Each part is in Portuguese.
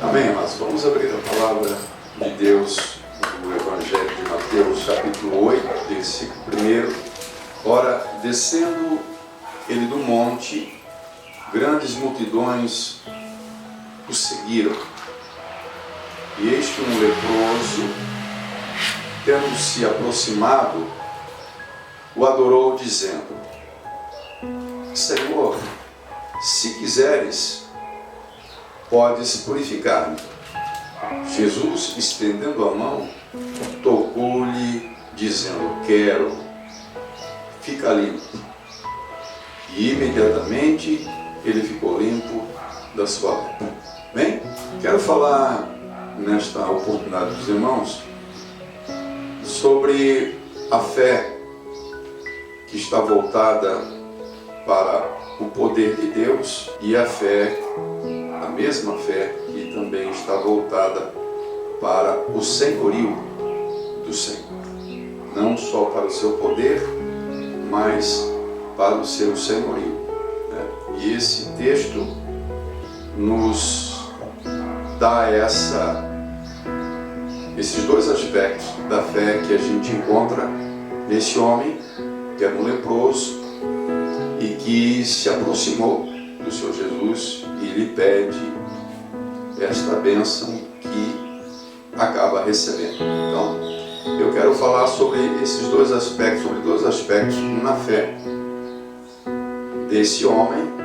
Amém, amados? Vamos abrir a palavra de Deus no Evangelho de Mateus, capítulo 8, versículo 1. Ora, descendo ele do monte, grandes multidões o seguiram. E eis que um leproso, tendo se aproximado, o adorou, dizendo: Senhor, se quiseres, podes purificar-me. Jesus, estendendo a mão, tocou-lhe, dizendo: Quero, fica limpo. E imediatamente ele ficou limpo da sua lepra. Bem, quero falar nesta oportunidade dos irmãos sobre a fé que está voltada para o poder de Deus e a fé, a mesma fé que também está voltada para o senhorio do Senhor. Não só para o seu poder, mas para o seu senhorio. E esse texto nos dá esses dois aspectos da fé que a gente encontra nesse homem, que era um leproso, e que se aproximou do Senhor Jesus e lhe pede esta bênção que acaba recebendo. Então, eu quero falar sobre esses dois aspectos, na fé desse homem.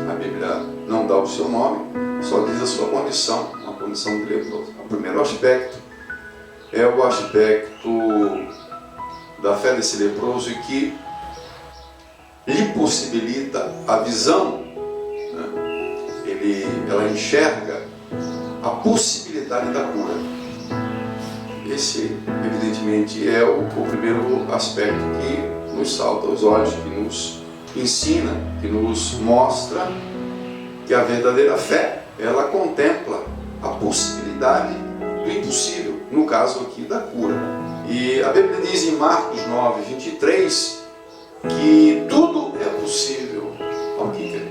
A Bíblia não dá o seu nome, só diz a sua condição, uma condição de leproso. O primeiro aspecto é o aspecto da fé desse leproso e que lhe possibilita a visão, ela enxerga a possibilidade da cura. Esse, evidentemente, é o primeiro aspecto que nos salta aos olhos, que nos ensina, que nos mostra que a verdadeira fé, ela contempla a possibilidade do impossível, no caso aqui da cura. E a Bíblia diz em Marcos 9, 23, que tudo é possível ao que crê.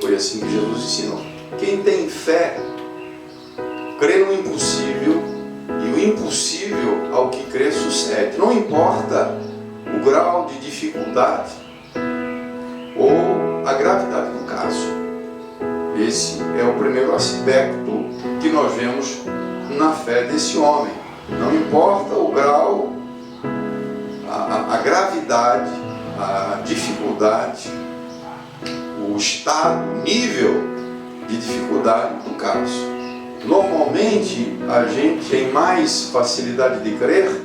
Foi assim que Jesus ensinou. Quem tem fé, crê no impossível, e o impossível ao que crê sucede. Não importa o grau de dificuldade ou a gravidade do caso. Esse é o primeiro aspecto que nós vemos na fé desse homem. Não importa o grau, a gravidade, a dificuldade, o estado, o nível de dificuldade do caso. Normalmente a gente tem mais facilidade de crer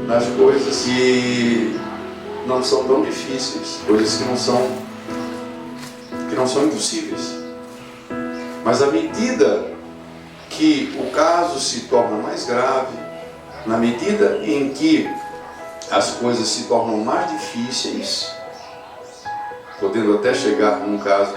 nas coisas que não são tão difíceis, coisas que não são impossíveis. Mas à medida que o caso se torna mais grave, na medida em que as coisas se tornam mais difíceis, podendo até chegar num caso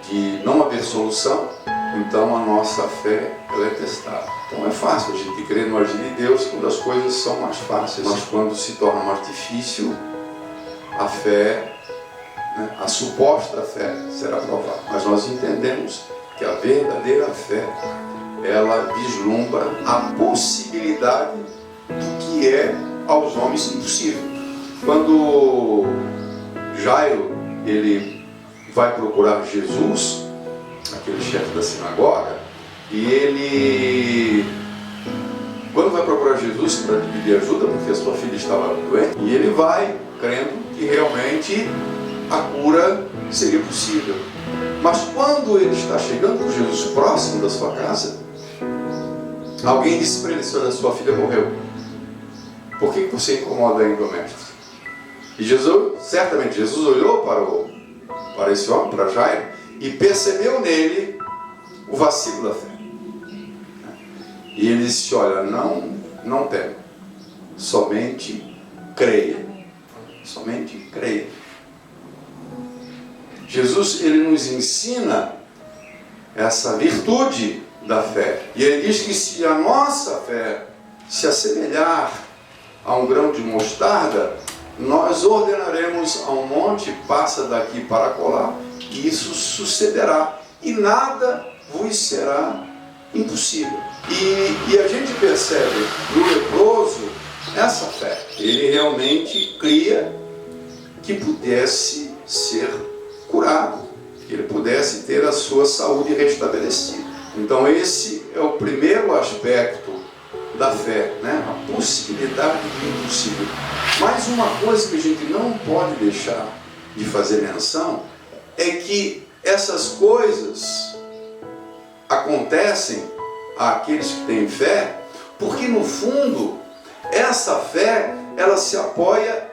de não haver solução, então a nossa fé, ela é testada. Então é fácil a gente crer no agir de Deus quando as coisas são mais fáceis, mas quando se torna mais difícil, a fé, a suposta fé será provada. Mas nós entendemos que a verdadeira fé, ela vislumbra a possibilidade do que é aos homens impossível. Quando Jairo, ele vai procurar Jesus, aquele chefe da sinagoga, e ele, quando vai procurar Jesus para lhe pedir ajuda, porque a sua filha estava doente, e ele vai crendo que realmente a cura seria possível. Mas quando ele está chegando com Jesus próximo da sua casa, alguém disse para ele: Senhor, a sua filha morreu. Por que você incomoda ainda o mestre? E certamente Jesus olhou para esse homem, para Jairo, e percebeu nele o vacilo da fé. E ele disse: olha, não tema, somente creia. Somente creia. Jesus, ele nos ensina essa virtude da fé. E ele diz que se a nossa fé se assemelhar a um grão de mostarda, nós ordenaremos ao monte: passa daqui para acolá, e isso sucederá. E nada vos será impossível. E a gente percebe no leproso essa fé. Ele realmente cria que pudesse ser curado, que ele pudesse ter a sua saúde restabelecida. Então esse é o primeiro aspecto da fé, né? A possibilidade do impossível. Mas uma coisa que a gente não pode deixar de fazer menção é que essas coisas acontecem àqueles que têm fé, porque no fundo essa fé ela se apoia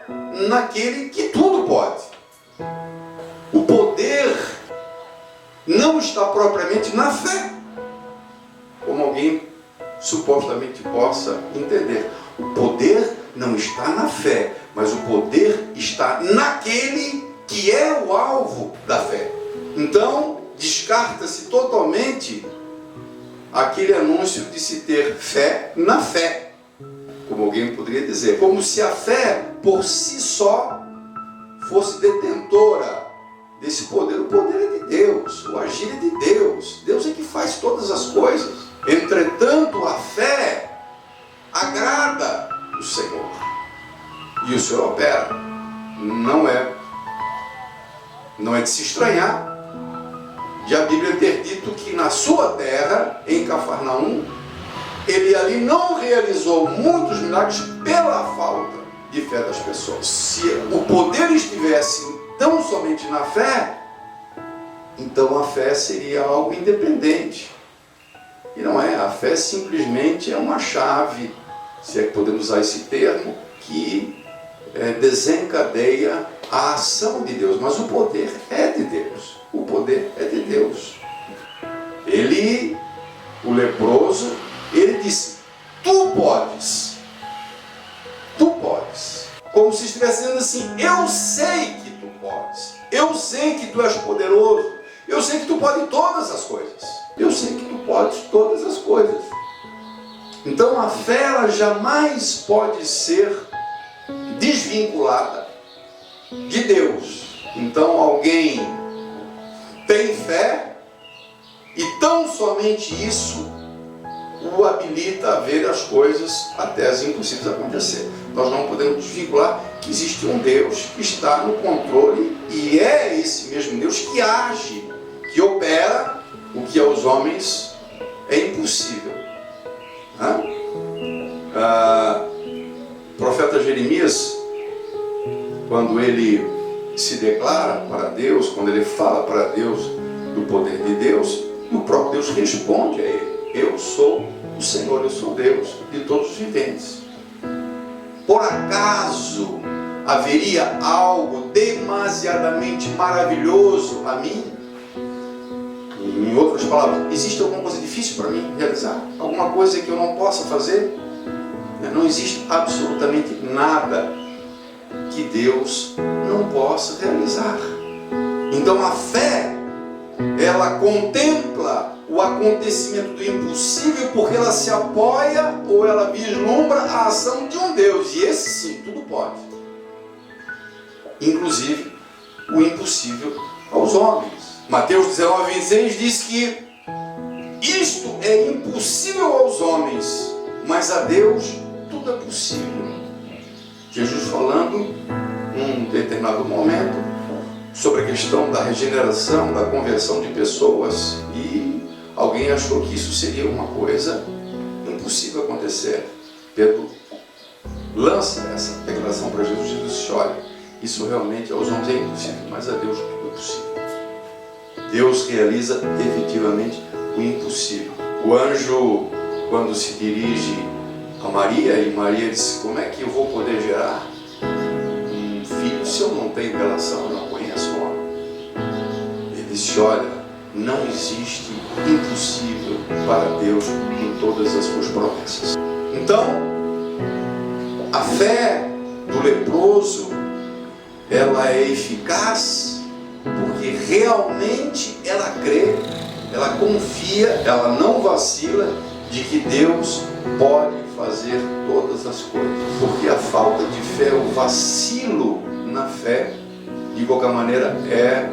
naquele que tudo pode. O poder não está propriamente na fé, como alguém supostamente possa entender. O poder não está na fé, mas o poder está naquele que é o alvo da fé. Então, descarta-se totalmente aquele anúncio de se ter fé na fé, como alguém poderia dizer, como se a fé por si só fosse detentora desse poder. O poder é de Deus, o agir é de Deus, Deus é que faz todas as coisas. Entretanto, a fé agrada o Senhor e o Senhor opera. Não é de se estranhar de a Bíblia ter dito que na sua terra, em Cafarnaum, ele ali não realizou muitos milagres pela falta de fé das pessoas. Se o poder estivesse tão somente na fé, então a fé seria algo independente. E não é, a fé simplesmente é uma chave, se é que podemos usar esse termo, que desencadeia a ação de Deus. Mas o poder é de Deus. O poder é de Deus. O leproso, ele disse: tu podes. Tu podes. Como se estivesse dizendo assim: eu sei que tu podes. Eu sei que tu és poderoso. Eu sei que tu podes todas as coisas. Eu sei que tu podes todas as coisas. Então a fé ela jamais pode ser desvinculada de Deus. Então alguém tem fé e tão somente isso o habilita a ver as coisas até as impossíveis acontecer. Nós não podemos desvincular que existe um Deus que está no controle e é esse mesmo Deus que age, que opera o que aos homens é impossível. O profeta Jeremias, quando ele se declara para Deus, quando ele fala para Deus do poder de Deus, e o próprio Deus responde a ele: eu sou o Senhor, eu sou Deus de todos os viventes. Por acaso haveria algo demasiadamente maravilhoso a mim? Em outras palavras, existe alguma coisa difícil para mim realizar? Alguma coisa que eu não possa fazer? Não existe absolutamente nada que Deus não possa realizar. Então a fé, ela contempla o acontecimento do impossível porque ela se apoia ou ela vislumbra a ação de um Deus. E esse sim, tudo pode. Inclusive o impossível aos homens. Mateus 19:26 diz que isto é impossível aos homens, mas a Deus tudo é possível. Jesus falando num determinado momento sobre a questão da regeneração, da conversão de pessoas, e alguém achou que isso seria uma coisa impossível acontecer. Pedro lança essa declaração para Jesus. Jesus disse: olha, isso realmente aos homens é impossível, mas a Deus tudo é possível. Deus realiza efetivamente o impossível. O anjo, quando se dirige a Maria, e Maria disse: como é que eu vou poder gerar um filho se eu não tenho relação, eu não conheço o homem? Ele disse: olha, não existe impossível para Deus em todas as suas promessas. Então, a fé do leproso, ela é eficaz porque realmente ela crê, ela confia, ela não vacila de que Deus pode fazer todas as coisas. Porque a falta de fé, o vacilo na fé, de qualquer maneira, é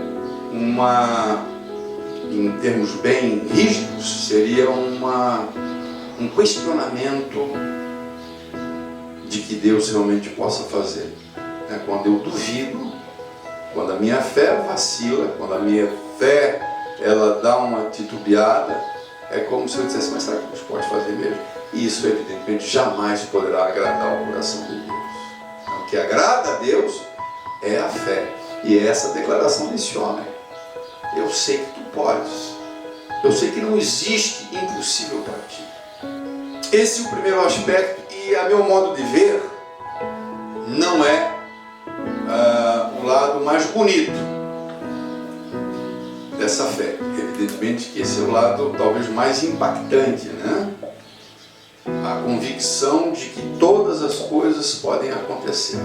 em termos bem rígidos, seria um questionamento de que Deus realmente possa fazer. É quando eu duvido, quando a minha fé vacila, quando a minha fé ela dá uma titubeada, é como se eu dissesse, mas será que Deus pode fazer mesmo? E isso, evidentemente, jamais poderá agradar o coração de Deus. O que agrada a Deus é a fé. E é essa declaração desse homem. Eu sei que tu podes. Eu sei que não existe impossível para ti. Esse é o primeiro aspecto. E a meu modo de ver, não é o lado mais bonito dessa fé. Evidentemente que esse é o lado talvez mais impactante, né? A convicção de que todas as coisas podem acontecer.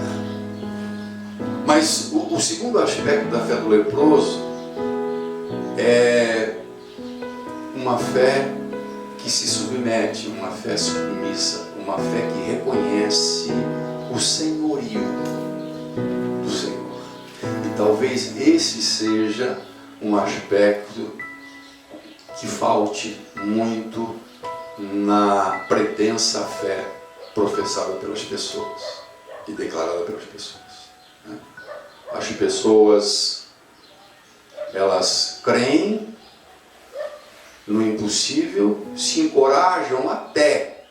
Mas o segundo aspecto da fé do leproso é uma fé que se submete, uma fé submissa, uma fé que reconhece o senhorio do Senhor. E talvez esse seja um aspecto que falte muito na pretensa fé professada pelas pessoas e declarada pelas pessoas. As pessoas, elas creem no impossível, se encorajam até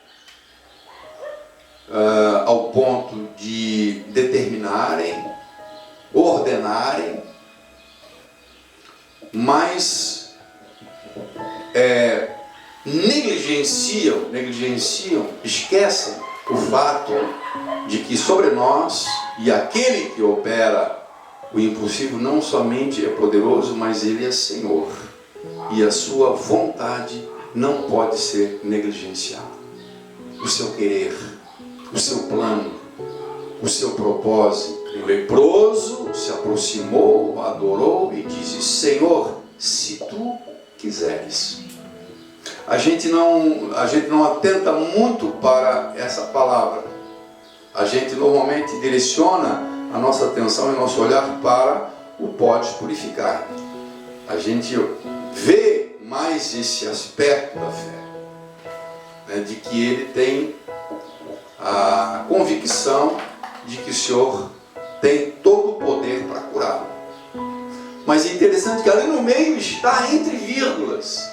ao ponto de determinarem, ordenarem, mas negligenciam, esquecem o fato de que sobre nós e aquele que opera o impossível não somente é poderoso, mas ele é Senhor. E a sua vontade não pode ser negligenciada. O seu querer, o seu plano, o seu propósito. O leproso se aproximou, adorou e disse: Senhor, se tu quiseres. A gente não atenta muito para essa palavra. A gente normalmente direciona a nossa atenção e nosso olhar para o pode purificar. A gente vê mais esse aspecto da fé, né, de que ele tem a convicção de que o Senhor tem todo o poder para curá-lo. Mas é interessante que ali no meio está entre vírgulas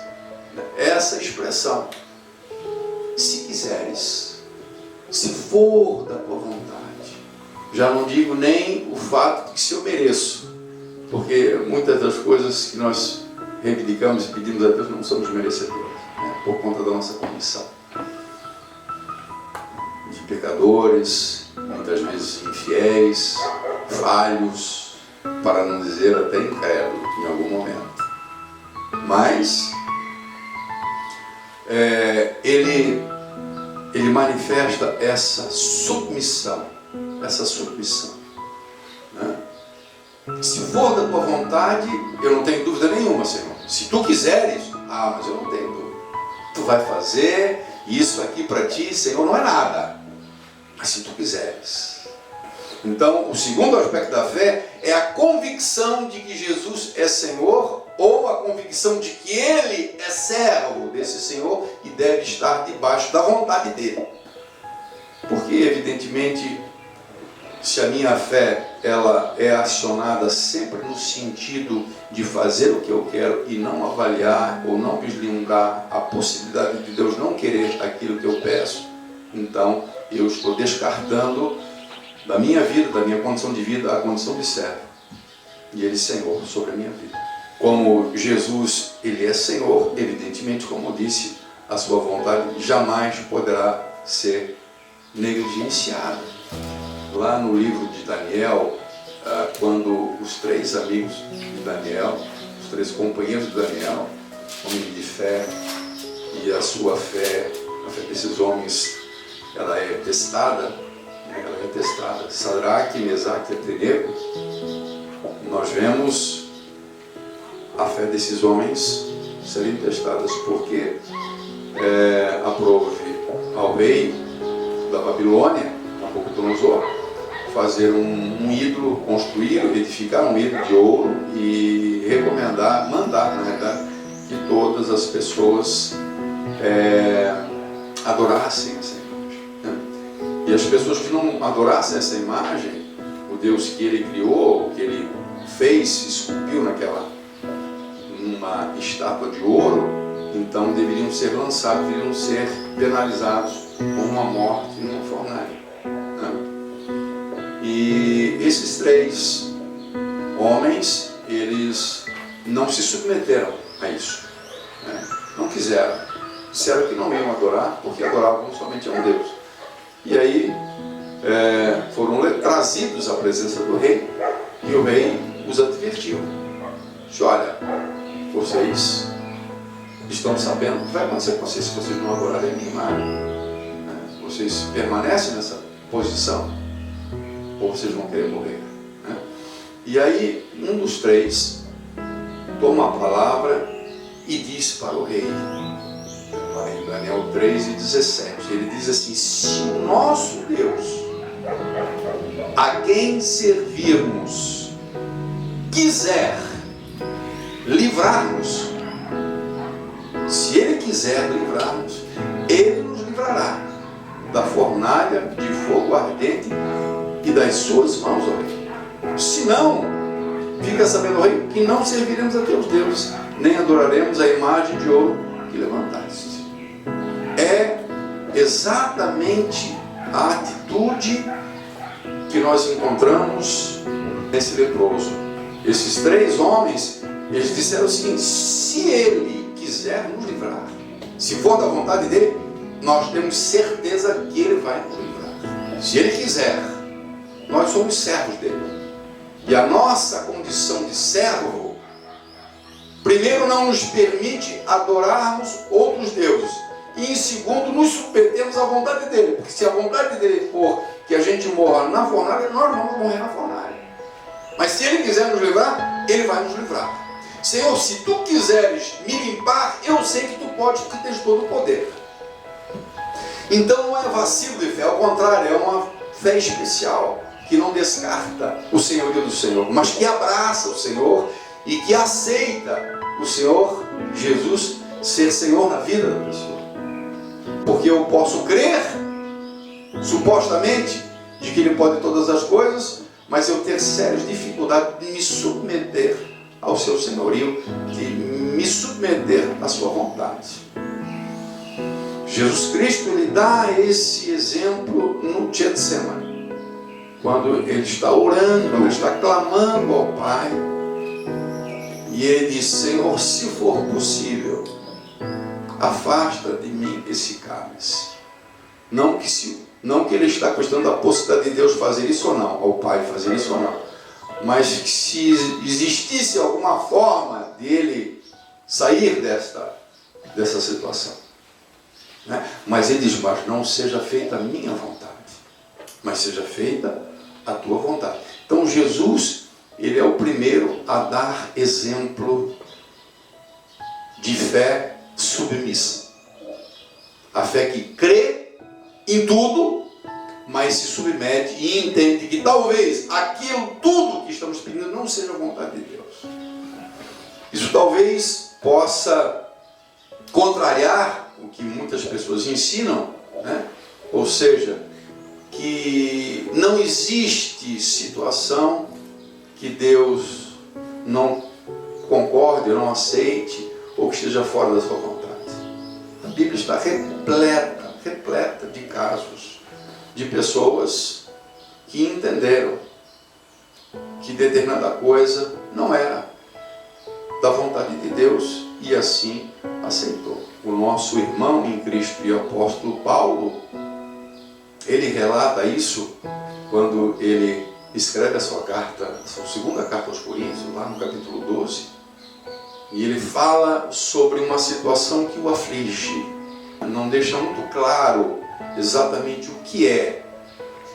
essa expressão: se quiseres, se for da tua vontade. Já não digo nem o fato de que se eu mereço, porque muitas das coisas que nós reivindicamos e pedimos a Deus não somos merecedores, né, por conta da nossa condição de pecadores, muitas vezes infiéis, falhos, para não dizer até incrédulos em algum momento. Mas ele manifesta essa submissão, né? Se for da tua vontade, eu não tenho dúvida nenhuma, Senhor. Se tu quiseres, mas eu não tenho dúvida. Tu vai fazer isso aqui para ti, Senhor, não é nada. Mas se tu quiseres. Então, o segundo aspecto da fé é a convicção de que Jesus é Senhor, ou a convicção de que Ele é servo desse Senhor e deve estar debaixo da vontade dEle. Porque, evidentemente, se a minha fé ela é acionada sempre no sentido de fazer o que eu quero e não avaliar ou não vislumbrar a possibilidade de Deus não querer aquilo que eu peço, então eu estou descartando da minha vida, da minha condição de vida, a condição de servo. E Ele Senhor sobre a minha vida. Como Jesus, Ele é Senhor, evidentemente, como eu disse, a sua vontade jamais poderá ser negligenciada. Lá no livro de Daniel, quando os três amigos de Daniel, os três companheiros de Daniel, homens de fé, e a sua fé, a fé desses homens, ela é testada, Sadraque, Mesaque e Abdenego, nós vemos a fé desses homens serem testadas, porque aprove ao rei da Babilônia, Nabucodonosor, fazer um ídolo, construir, edificar um ídolo de ouro e mandar, na verdade, que todas as pessoas adorassem essa imagem, né? E as pessoas que não adorassem essa imagem, o Deus que ele criou, que ele fez, esculpiu numa estátua de ouro, então deveriam ser lançados, deveriam ser penalizados com uma morte numa fornalha, né? E esses 3 homens, eles não se submeteram a isso, né? Não quiseram, disseram que não iam adorar, porque adoravam somente a um Deus. E aí foram trazidos à presença do rei, e o rei os advertiu. Disse: olha, vocês estão sabendo o que vai acontecer com vocês se vocês não adorarem a minha imagem, né? Vocês permanecem nessa posição, ou vocês vão querer morrer, né? E aí um dos 3 toma a palavra e diz para o rei, em Daniel 3:17, ele diz assim: se o nosso Deus, a quem servirmos, quiser livrar-nos, se ele quiser livrar-nos, ele nos livrará da fornalha de fogo ardente e das suas mãos, ó rei. Se não, fica sabendo, rei, que não serviremos a teus deuses, nem adoraremos a imagem de ouro que levantaste. É exatamente a atitude que nós encontramos nesse leproso. Esses 3 homens, eles disseram o seguinte: se ele quiser nos livrar, se for da vontade dele, nós temos certeza que ele vai nos livrar. Se ele quiser, nós somos servos dele. E a nossa condição de servo, primeiro, não nos permite adorarmos outros deuses, e em segundo, nos submetemos à vontade dele, porque se a vontade dele for que a gente morra na fornalha, nós vamos morrer na fornalha. Mas se ele quiser nos livrar, ele vai nos livrar. Senhor, se tu quiseres me limpar, eu sei que tu podes, porque tens todo o poder. Então não é vacilo de fé, ao contrário, é uma fé especial, que não descarta o senhorio do Senhor, mas que abraça o Senhor e que aceita o Senhor Jesus ser Senhor na vida da pessoa. Porque eu posso crer, supostamente, de que Ele pode todas as coisas, mas eu ter sérias dificuldades de me submeter ao seu senhorio, de me submeter à sua vontade. Jesus Cristo, Ele dá esse exemplo no Getsemane, quando Ele está orando, quando Ele está clamando ao Pai, e Ele diz: Senhor, se for possível, afasta de mim esse cálice. Não que Ele está questionando a possibilidade de Deus fazer isso ou não, ao Pai fazer isso ou não, mas que se existisse alguma forma dele sair dessa situação, né? Mas Ele diz: mas não seja feita a minha vontade, mas seja feita a tua vontade. Então Jesus, Ele é o primeiro a dar exemplo de fé submissa. A fé que crê em tudo, mas se submete e entende que talvez aquilo tudo que estamos pedindo não seja a vontade de Deus. Isso talvez possa contrariar o que muitas pessoas ensinam, né? Ou seja, que não existe situação que Deus não concorde, não aceite, ou que esteja fora da sua vontade. A Bíblia está repleta de casos de pessoas que entenderam que determinada coisa não era da vontade de Deus e assim aceitou. O nosso irmão em Cristo e apóstolo Paulo, ele relata isso quando ele escreve a sua carta, a sua segunda carta aos Coríntios, lá no capítulo 12, e ele fala sobre uma situação que o aflige. Não deixa muito claro exatamente o que é,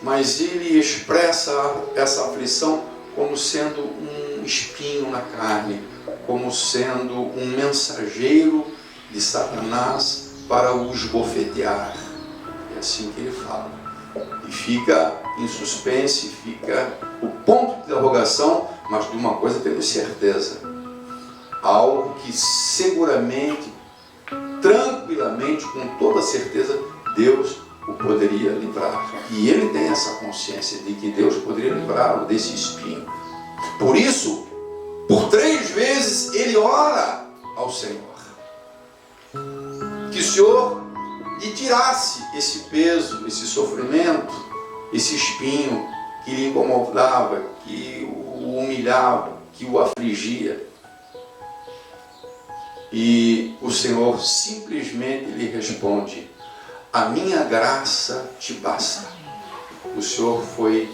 mas ele expressa essa aflição como sendo um espinho na carne, como sendo um mensageiro de Satanás para o esbofetear. É assim que ele fala. E fica em suspense, fica o ponto de interrogação, mas de uma coisa temos certeza: algo que seguramente, tranquilamente, com toda certeza, Deus o poderia livrar. E ele tem essa consciência de que Deus poderia livrá-lo desse espinho. Por isso, por 3 vezes ele ora ao Senhor que o Senhor lhe tirasse esse peso, esse sofrimento, esse espinho que lhe incomodava, que o humilhava, que o afligia. E o Senhor simplesmente lhe responde: a minha graça te basta. O Senhor foi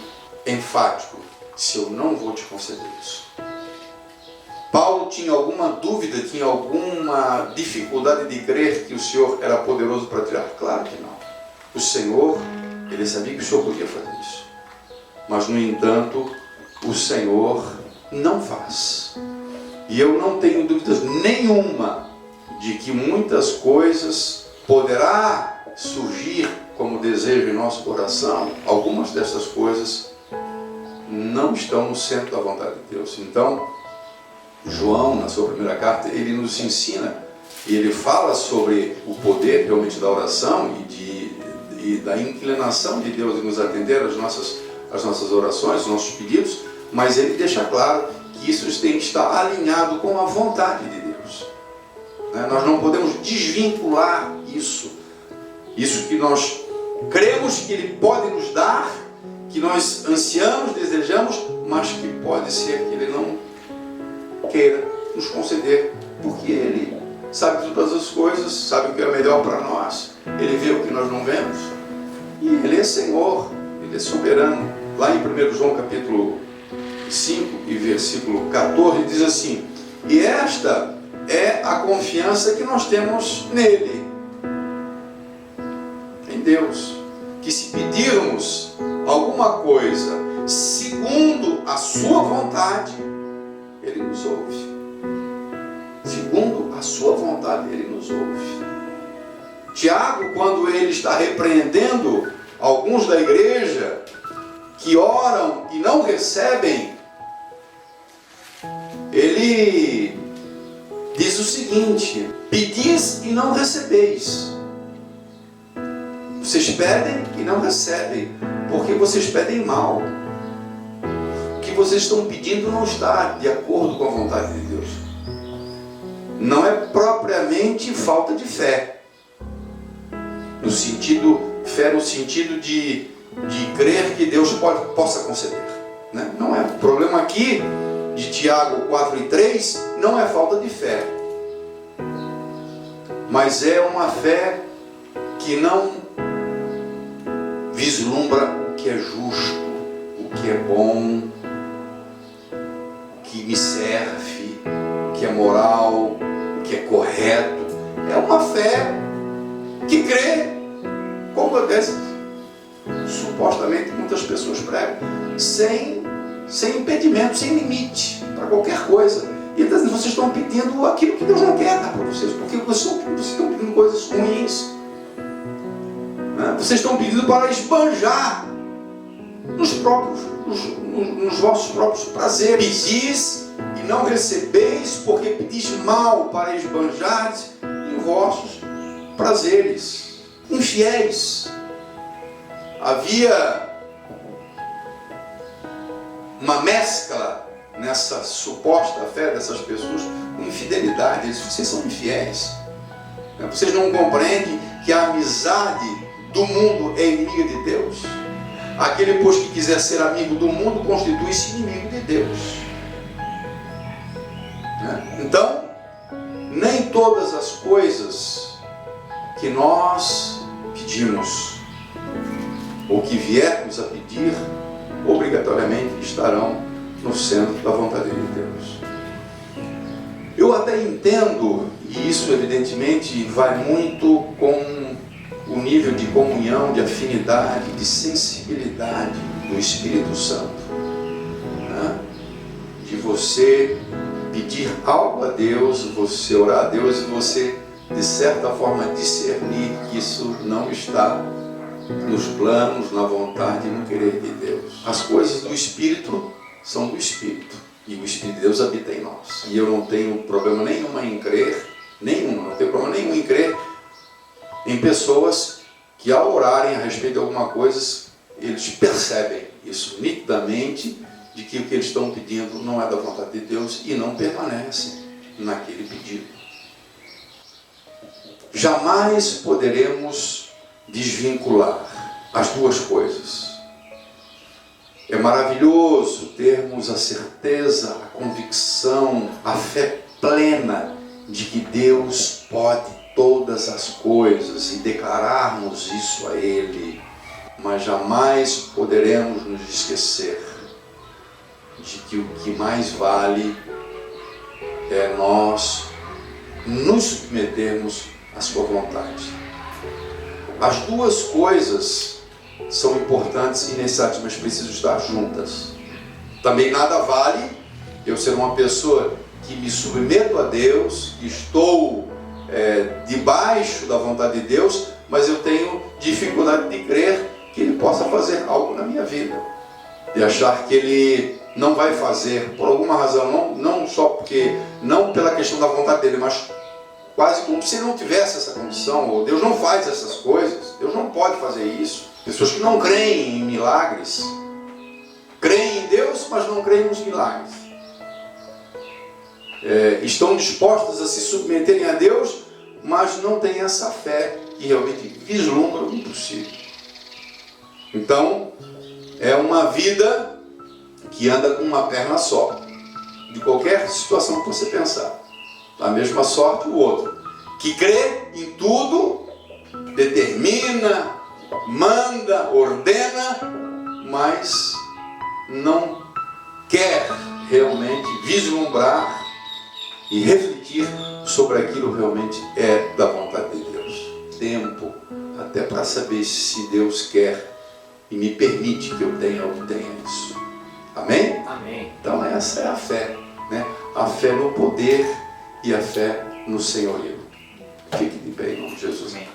enfático: se eu não vou te conceder isso. Paulo tinha alguma dúvida, tinha alguma dificuldade de crer que o Senhor era poderoso para tirar? Claro que não. O Senhor, ele sabia que o Senhor podia fazer isso. Mas, no entanto, o Senhor não faz. E eu não tenho dúvidas nenhuma de que muitas coisas poderá surgir como desejo em nosso coração. Algumas dessas coisas não estão no centro da vontade de Deus. Então, João, na sua primeira carta, ele nos ensina e ele fala sobre o poder realmente da oração e da inclinação de Deus em nos atender às nossas orações, aos nossos pedidos, mas ele deixa claro que isso tem que estar alinhado com a vontade de Deus. Nós não podemos desvincular isso que nós cremos que Ele pode nos dar, que nós ansiamos, desejamos, mas que pode ser que Ele não queira nos conceder, porque Ele sabe de todas as coisas, sabe o que é melhor para nós, Ele vê o que nós não vemos, e Ele é Senhor, Ele é soberano. Lá em 1 João capítulo 5 e versículo 14 diz assim: e esta é a confiança que nós temos nele, em Deus, que se pedirmos alguma coisa segundo a sua vontade, Ele nos ouve. Segundo a sua vontade, Ele nos ouve. Tiago, quando ele está repreendendo alguns da igreja que oram e não recebem, ele diz o seguinte: pedis e não recebeis. Vocês pedem e não recebem, porque vocês pedem mal. O que vocês estão pedindo não está de acordo com a vontade de Deus. Não é propriamente falta de fé. Fé no sentido de crer que Deus possa conceder. Não é. O problema aqui de Tiago 4:3 não é falta de fé, mas é uma fé que não vislumbra o que é justo, o que é bom, o que me serve, o que é moral, o que é correto. É uma fé que crê, como supostamente muitas pessoas pregam, sem impedimento, sem limite, para qualquer coisa. E vocês estão pedindo aquilo que Deus não quer dar para vocês, porque vocês estão pedindo coisas ruins. Vocês estão pedindo para esbanjar nos vossos próprios prazeres. Pedis e não recebeis, porque pedis mal para esbanjar em vossos prazeres. Infiéis. Havia uma mescla nessa suposta fé dessas pessoas com infidelidade. Vocês são infiéis. Vocês não compreendem que a amizade do mundo é inimiga de Deus? Aquele, pois, que quiser ser amigo do mundo, constitui-se inimigo de Deus. Então, nem todas as coisas que nós pedimos ou que viermos a pedir, obrigatoriamente estarão no centro da vontade de Deus. Eu até entendo, e isso evidentemente vai muito com o nível de comunhão, de afinidade, de sensibilidade do Espírito Santo, de você pedir algo a Deus, você orar a Deus e você, de certa forma, discernir que isso não está nos planos, na vontade e no querer de Deus. As coisas do Espírito são do Espírito, e o Espírito de Deus habita em nós. e eu não tenho problema nenhum em crer, não tenho problema nenhum em crer em pessoas que ao orarem a respeito de alguma coisa, eles percebem isso nitidamente, de que o que eles estão pedindo não é da vontade de Deus e não permanecem naquele pedido. Jamais poderemos desvincular as duas coisas. É maravilhoso termos a certeza, a convicção, a fé plena de que Deus pode todas as coisas e declararmos isso a Ele, mas jamais poderemos nos esquecer de que o que mais vale é nós nos submetermos à sua vontade. As duas coisas são importantes e necessárias, mas precisam estar juntas. Também nada vale eu ser uma pessoa que me submeto a Deus, que estou debaixo da vontade de Deus, mas eu tenho dificuldade de crer que Ele possa fazer algo na minha vida, de achar que Ele não vai fazer por alguma razão, não só porque, não pela questão da vontade dele, mas quase como se ele não tivesse essa condição, ou Deus não faz essas coisas, Deus não pode fazer isso. Pessoas que não creem em milagres, creem em Deus, mas não creem nos milagres. Estão dispostas a se submeterem a Deus, mas não têm essa fé que realmente vislumbra o impossível. Então, é uma vida que anda com uma perna só, de qualquer situação que você pensar. A mesma sorte o outro, que crê em tudo, determina, manda, ordena, mas não quer realmente vislumbrar e refletir sobre aquilo que realmente é da vontade de Deus. Tempo até para saber se Deus quer e me permite que eu tenha ou tenha isso. Amém? Amém. Então essa é a fé, né? A fé no poder e a fé no senhorio. Fique de pé em nome de Jesus. Amém.